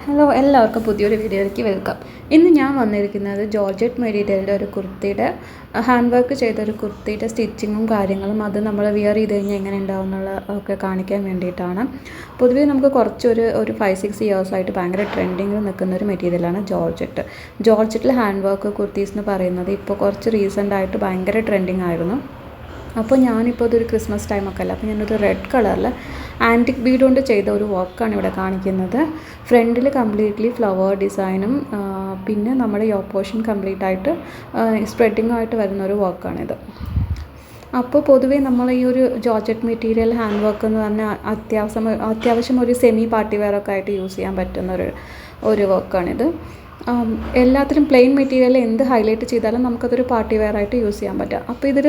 Hello, എല്ലാവർക്കും പുതിയൊരു വീഡിയോയിലേക്ക് വെൽക്കം. ഇന്ന് ഞാൻ വന്നിരിക്കുന്നത് ജോർജറ്റ് മെറ്റീരിയലിൻ്റെ ഒരു കുർത്തിയുടെ ഹാൻഡ് വർക്ക് ചെയ്തൊരു കുർത്തിയുടെ സ്റ്റിച്ചിങ്ങും കാര്യങ്ങളും അത് നമ്മൾ വിയർ ചെയ്ത് കഴിഞ്ഞാൽ എങ്ങനെ ഉണ്ടാവും എന്നുള്ള ഒക്കെ കാണിക്കാൻ വേണ്ടിയിട്ടാണ്. പൊതുവേ നമുക്ക് ഒരു 5-6 ഇയേഴ്സായിട്ട് ഭയങ്കര ട്രെൻഡിങ്ങിൽ നിൽക്കുന്ന ഒരു മെറ്റീരിയലാണ് ജോർജറ്റ്. ജോർജറ്റിൽ ഹാൻഡ് വർക്ക് കുർത്തീസ് എന്ന് പറയുന്നത് ഇപ്പോൾ കുറച്ച് റീസെൻ്റായിട്ട് ഭയങ്കര ട്രെൻഡിങ് ആയിരുന്നു. അപ്പോൾ ഞാനിപ്പോൾ ഇതൊരു ക്രിസ്മസ് ടൈമൊക്കെ അല്ല, അപ്പോൾ ഞാനൊരു റെഡ് കളറിൽ ആൻറ്റിക് ബീഡ് കൊണ്ട് ചെയ്ത ഒരു വർക്കാണ് ഇവിടെ കാണിക്കുന്നത്. ഫ്രണ്ടിൽ കംപ്ലീറ്റ്ലി ഫ്ലവർ ഡിസൈനും പിന്നെ നമ്മുടെ യോ പോർഷൻ കംപ്ലീറ്റ് ആയിട്ട് സ്പ്രെഡിങ് ആയിട്ട് വരുന്ന ഒരു വർക്കാണിത്. അപ്പോൾ പൊതുവേ നമ്മൾ ഈ ഒരു ജോർജറ്റ് മെറ്റീരിയൽ ഹാൻഡ് വർക്ക് എന്ന് പറഞ്ഞാൽ അത്യാവശ്യം ഒരു സെമി പാർട്ടി വെയറൊക്കെ ആയിട്ട് യൂസ് ചെയ്യാൻ പറ്റുന്ന ഒരു വർക്കാണിത്. എല്ലാത്തിലും പ്ലെയിൻ മെറ്റീരിയൽ എന്ത് ഹൈലൈറ്റ് ചെയ്താലും നമുക്കതൊരു പാർട്ടി വെയർ ആയിട്ട് യൂസ് ചെയ്യാൻ പറ്റും. അപ്പോൾ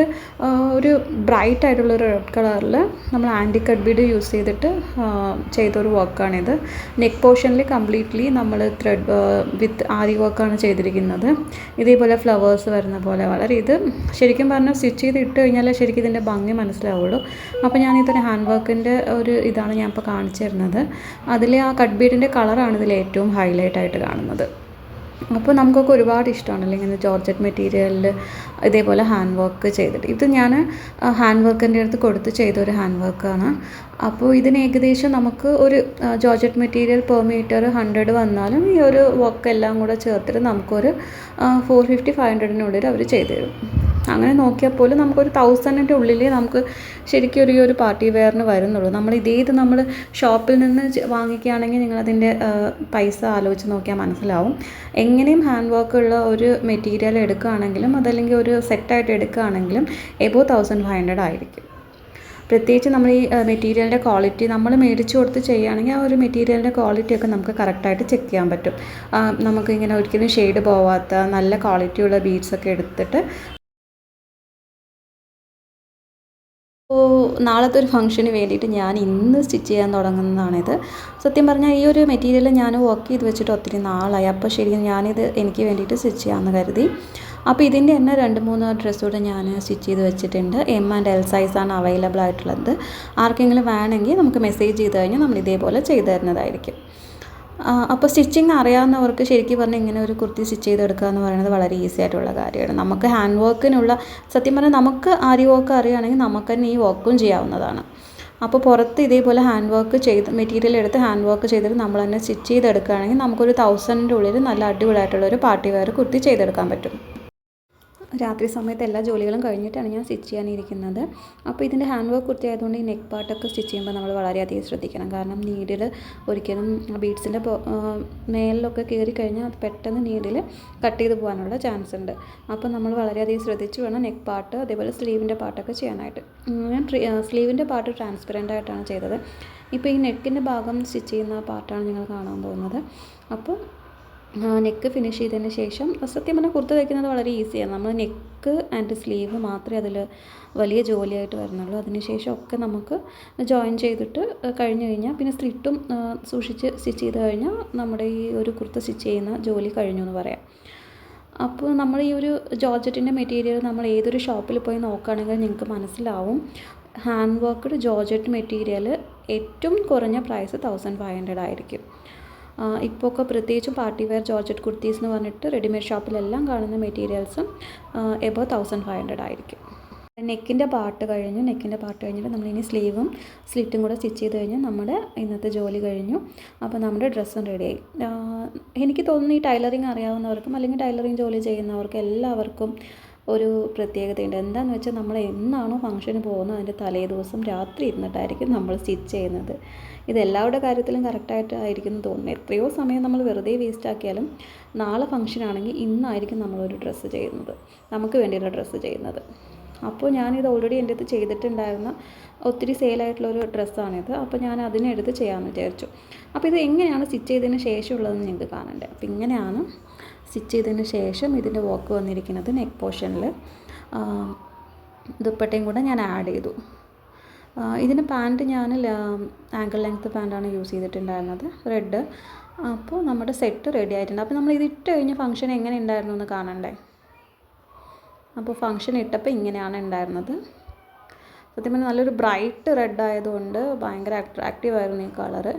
ഒരു ബ്രൈറ്റ് ആയിട്ടുള്ളൊരു റെഡ് കളറിൽ നമ്മൾ ആൻറ്റി കട്ട് ബീഡ് യൂസ് ചെയ്തിട്ട് ചെയ്തൊരു വർക്കാണിത്. നെക്ക് പോർഷനിൽ കംപ്ലീറ്റ്ലി നമ്മൾ ത്രെഡ് വിത്ത് ആരി വർക്കാണ് ചെയ്തിരിക്കുന്നത്. ഇതേപോലെ ഫ്ലവേഴ്സ് വരുന്ന പോലെ ഇത് ശരിക്കും പറഞ്ഞാൽ സ്റ്റിച്ച് ചെയ്ത് ഇട്ട് കഴിഞ്ഞാൽ ശരിക്കും ഇതിൻ്റെ ഭംഗി മനസ്സിലാവുള്ളൂ. അപ്പോൾ ഞാനിതിൻ്റെ ഹാൻഡ് വർക്കിൻ്റെ ഇതാണ് ഞാനിപ്പോൾ കാണിച്ചു തരുന്നത്. അതിൽ ആ കട്ട് ബീഡിൻ്റെ കളറാണ് ഇതിൽ ഏറ്റവും ഹൈലൈറ്റ് ആയിട്ട് കാണുന്നത്. അപ്പോൾ നമുക്കൊക്കെ ഒരുപാട് ഇഷ്ടമാണല്ലോ ഇങ്ങനെ ജോർജറ്റ് മെറ്റീരിയലിൽ ഇതേപോലെ ഹാൻഡ് വർക്ക് ചെയ്തിട്ട്. ഇത് ഞാൻ ഹാൻഡ് വർക്കിൻ്റെ അടുത്ത് കൊടുത്ത് ചെയ്തൊരു ഹാൻഡ് വർക്കാണ്. അപ്പോൾ ഇതിന് ഏകദേശം നമുക്ക് ഒരു ജോർജറ്റ് മെറ്റീരിയൽ പെർ മീറ്റർ 100 വന്നാലും ഈ ഒരു വർക്ക് എല്ലാം കൂടെ ചേർത്തിട്ട് നമുക്കൊരു 450-500 അവർ ചെയ്തു തരും. അങ്ങനെ നോക്കിയാൽ പോലും നമുക്കൊരു 1000-ൻ്റെ ഉള്ളിൽ നമുക്ക് ശരിക്കും ഒരു പാർട്ടി വെയറിന് വരുന്നുള്ളൂ. നമ്മൾ ഷോപ്പിൽ നിന്ന് വാങ്ങിക്കുകയാണെങ്കിൽ നിങ്ങളതിൻ്റെ പൈസ ആലോചിച്ച് നോക്കിയാൽ മനസ്സിലാവും. എങ്ങനെയും ഹാൻഡ് വർക്കുള്ള ഒരു മെറ്റീരിയൽ എടുക്കുകയാണെങ്കിലും അതല്ലെങ്കിൽ ഒരു സെറ്റായിട്ട് എടുക്കുകയാണെങ്കിലും എബോവ് 1500 ആയിരിക്കും. പ്രത്യേകിച്ച് നമ്മൾ ഈ മെറ്റീരിയലിൻ്റെ ക്വാളിറ്റി നമ്മൾ മേടിച്ചു കൊടുത്ത് ചെയ്യുകയാണെങ്കിൽ ആ ഒരു മെറ്റീരിയലിൻ്റെ ക്വാളിറ്റിയൊക്കെ നമുക്ക് കറക്റ്റായിട്ട് ചെക്ക് ചെയ്യാൻ പറ്റും. നമുക്കിങ്ങനെ ഒരിക്കലും ഷെയ്ഡ് പോവാത്ത നല്ല ക്വാളിറ്റിയുള്ള ബീഡ്സൊക്കെ എടുത്തിട്ട്. അപ്പോൾ നാളത്തെ ഒരു ഫംഗ്ഷന് വേണ്ടിയിട്ട് ഞാൻ ഇന്ന് സ്റ്റിച്ച് ചെയ്യാൻ തുടങ്ങുന്നതാണിത്. സത്യം പറഞ്ഞാൽ ഈ ഒരു മെറ്റീരിയൽ ഞാൻ വർക്ക് ചെയ്ത് വെച്ചിട്ട് ഒത്തിരി നാളായി. അപ്പോൾ ശരിക്കും ഞാനിത് എനിക്ക് വേണ്ടിയിട്ട് സ്റ്റിച്ച് ചെയ്യാമെന്ന് കരുതി. അപ്പോൾ ഇതിൻ്റെ തന്നെ 2-3 ഡ്രസ്സ് കൂടെ ഞാൻ സ്റ്റിച്ച് ചെയ്ത് വെച്ചിട്ടുണ്ട്. M&L സൈസാണ് അവൈലബിൾ ആയിട്ടുള്ളത്. ആർക്കെങ്കിലും വേണമെങ്കിൽ നമുക്ക് മെസ്സേജ് ചെയ്ത് കഴിഞ്ഞാൽ നമ്മൾ ഇതേപോലെ ചെയ്തു തരുന്നതായിരിക്കും. അപ്പോൾ സ്റ്റിച്ചിങ് അറിയാവുന്നവർക്ക് ശരിക്കും പറഞ്ഞാൽ ഇങ്ങനെ ഒരു കുർത്തി സ്റ്റിച്ച് ചെയ്തെടുക്കുക എന്ന് പറയുന്നത് വളരെ ഈസി ആയിട്ടുള്ള കാര്യമാണ്. നമുക്ക് ഹാൻഡ് വർക്കിനുള്ള സത്യം പറഞ്ഞാൽ നമുക്ക് ആരി വർക്ക് അറിയുകയാണെങ്കിൽ നമുക്ക് തന്നെ ഈ വർക്കും ചെയ്യാവുന്നതാണ്. അപ്പോൾ പുറത്ത് ഇതേപോലെ ഹാൻഡ് വർക്ക് മെറ്റീരിയൽ എടുത്ത് ഹാൻഡ് വർക്ക് ചെയ്തിട്ട് നമ്മൾ തന്നെ സ്റ്റിച്ച് ചെയ്തെടുക്കുകയാണെങ്കിൽ നമുക്കൊരു 1000-ൻ്റെ ഉള്ളിൽ നല്ല അടിപൊളിയായിട്ടുള്ളൊരു പാർട്ടി വെയർ കുർത്തി ചെയ്തെടുക്കാൻ പറ്റും. രാത്രി സമയത്ത് എല്ലാ ജോലികളും കഴിഞ്ഞിട്ടാണ് ഞാൻ സ്റ്റിച്ച് ചെയ്യാനിരിക്കുന്നത്. അപ്പോൾ ഇതിൻ്റെ ഹാൻഡ് വർക്ക് കുർത്തി ആയതുകൊണ്ട് ഈ നെക്ക് പാർട്ടൊക്കെ സ്റ്റിച്ച് ചെയ്യുമ്പോൾ നമ്മൾ വളരെയധികം ശ്രദ്ധിക്കണം. കാരണം നീഡിൽ ഒരിക്കലും ബീഡ്സിൻ്റെ മേലിലൊക്കെ കയറി കഴിഞ്ഞാൽ അത് പെട്ടെന്ന് നീഡിൽ കട്ട് ചെയ്ത് പോകാനുള്ള ചാൻസ് ഉണ്ട്. അപ്പോൾ നമ്മൾ വളരെയധികം ശ്രദ്ധിച്ച് വേണം നെക്ക് പാർട്ട് അതേപോലെ സ്ലീവിൻ്റെ പാർട്ടൊക്കെ ചെയ്യാനായിട്ട്. ഞാൻ സ്ലീവിൻ്റെ പാർട്ട് ട്രാൻസ്പെറൻ്റ് ആയിട്ടാണ് ചെയ്തത്. ഇപ്പോൾ ഈ നെക്കിൻ്റെ ഭാഗം സ്റ്റിച്ച് ചെയ്യുന്ന പാർട്ടാണ് നിങ്ങൾ കാണാൻ പോകുന്നത്. അപ്പോൾ നെക്ക് ഫിനിഷ് ചെയ്തതിന് ശേഷം സത്യം പറഞ്ഞാൽ കുർത്ത തയ്ക്കുന്നത് വളരെ ഈസിയാണ്. നമ്മൾ നെക്ക് ആൻഡ് സ്ലീവ് മാത്രമേ അതിൽ വലിയ ജോലിയായിട്ട് വരുന്നുള്ളൂ. അതിനുശേഷം ഒക്കെ നമുക്ക് ജോയിൻ ചെയ്തിട്ട് കഴിഞ്ഞ് കഴിഞ്ഞാൽ പിന്നെ സ്ലിറ്റും സൂക്ഷിച്ച് സ്റ്റിച്ച് ചെയ്ത് കഴിഞ്ഞാൽ നമ്മുടെ ഈ ഒരു കുർത്ത സ്റ്റിച്ച് ചെയ്യുന്ന ജോലി കഴിഞ്ഞു എന്ന് പറയാം. അപ്പോൾ നമ്മൾ ഈ ഒരു ജോർജറ്റിൻ്റെ മെറ്റീരിയൽ നമ്മൾ ഏതൊരു ഷോപ്പിൽ പോയി നോക്കുകയാണെങ്കിൽ നിങ്ങൾക്ക് മനസ്സിലാവും. ഹാൻഡ് വർക്ക്ഡ് ജോർജറ്റ് മെറ്റീരിയൽ ഏറ്റവും കുറഞ്ഞ പ്രൈസ് 1500 ആയിരിക്കും. ഇപ്പോൾ ഒക്കെ പ്രത്യേകിച്ചും പാർട്ടി വെയർ ജോർജറ്റ് കുർത്തീസ് എന്ന് പറഞ്ഞിട്ട് റെഡിമെയ്ഡ് ഷോപ്പിലെല്ലാം കാണുന്ന മെറ്റീരിയൽസും എബോവ് 1500 ആയിരിക്കും. നെക്കിൻ്റെ പാർട്ട് കഴിഞ്ഞിട്ട് നമ്മളിനി സ്ലീവും സ്ലിറ്റും കൂടെ സ്റ്റിച്ച് ചെയ്ത് കഴിഞ്ഞാൽ നമ്മുടെ ഇന്നത്തെ ജോലി കഴിഞ്ഞു. അപ്പോൾ നമ്മുടെ ഡ്രസ്സും റെഡിയായി. എനിക്ക് തോന്നുന്നു ഈ ടൈലറിങ് അറിയാവുന്നവർക്കും അല്ലെങ്കിൽ ടൈലറിങ് ജോലി ചെയ്യുന്നവർക്കും എല്ലാവർക്കും ഒരു പ്രത്യേകതയുണ്ട്. എന്താണെന്ന് വെച്ചാൽ നമ്മൾ എന്നാണോ ഫംഗ്ഷന് പോകുന്നത് അതിൻ്റെ തലേ ദിവസം രാത്രി ഇരുന്നിട്ടായിരിക്കും നമ്മൾ സ്റ്റിച്ച് ചെയ്യുന്നത്. ഇതെല്ലാവരുടെ കാര്യത്തിലും കറക്റ്റായിട്ട് ആയിരിക്കും എന്ന് തോന്നുന്നു. എത്രയോ സമയം നമ്മൾ വെറുതെ വേസ്റ്റാക്കിയാലും നാളെ ഫംഗ്ഷനാണെങ്കിൽ ഇന്നായിരിക്കും നമ്മളൊരു ഡ്രസ്സ് ചെയ്യുന്നത്, നമുക്ക് വേണ്ടിയുള്ള ഡ്രസ്സ് ചെയ്യുന്നത്. അപ്പോൾ ഞാനിത് ഓൾറെഡി എൻ്റെ അടുത്ത് ചെയ്തിട്ടുണ്ടായിരുന്ന ഒത്തിരി സെയിലായിട്ടുള്ളൊരു ഡ്രസ്സാണിത്. അപ്പോൾ ഞാൻ അതിനെടുത്ത് ചെയ്യാമെന്ന് വിചാരിച്ചു. അപ്പോൾ ഇത് എങ്ങനെയാണ് സ്റ്റിച്ച് ചെയ്തതിന് ശേഷമുള്ളതെന്ന് നിങ്ങൾക്ക് കാണണ്ടേ. അപ്പോൾ ഇങ്ങനെയാണ് സ്റ്റിച്ച് ചെയ്തതിന് ശേഷം ഇതിൻ്റെ വർക്ക് വന്നിരിക്കുന്നത്. നെക്ക് പോർഷനിൽ ദുപ്പട്ടയും കൂടെ ഞാൻ ആഡ് ചെയ്തു. ഇതിന് പാൻറ്റ് ഞാൻ ആങ്കിൾ ലെങ്ത്ത് പാൻറ്റാണ് യൂസ് ചെയ്തിട്ടുണ്ടായിരുന്നത്, റെഡ്. അപ്പോൾ നമ്മുടെ സെറ്റ് റെഡി ആയിട്ടുണ്ട്. അപ്പോൾ നമ്മൾ ഇതിട്ട് കഴിഞ്ഞ ഫംഗ്ഷൻ എങ്ങനെ ഉണ്ടായിരുന്നു എന്ന് കാണണ്ടേ. അപ്പോൾ ഫംഗ്ഷൻ ഇട്ടപ്പോൾ ഇങ്ങനെയാണ് ഉണ്ടായിരുന്നത്. സത്യം പറഞ്ഞാൽ നല്ലൊരു ബ്രൈറ്റ് റെഡ് ആയതുകൊണ്ട് ഭയങ്കര അട്രാക്റ്റീവ് ആയിരുന്നു ഈ കളറ്.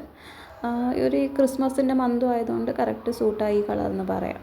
ഒരു ക്രിസ്മസിൻ്റെ മന്തും ആയതുകൊണ്ട് കറക്റ്റ് സൂട്ടായി കളർ എന്ന് പറയാം.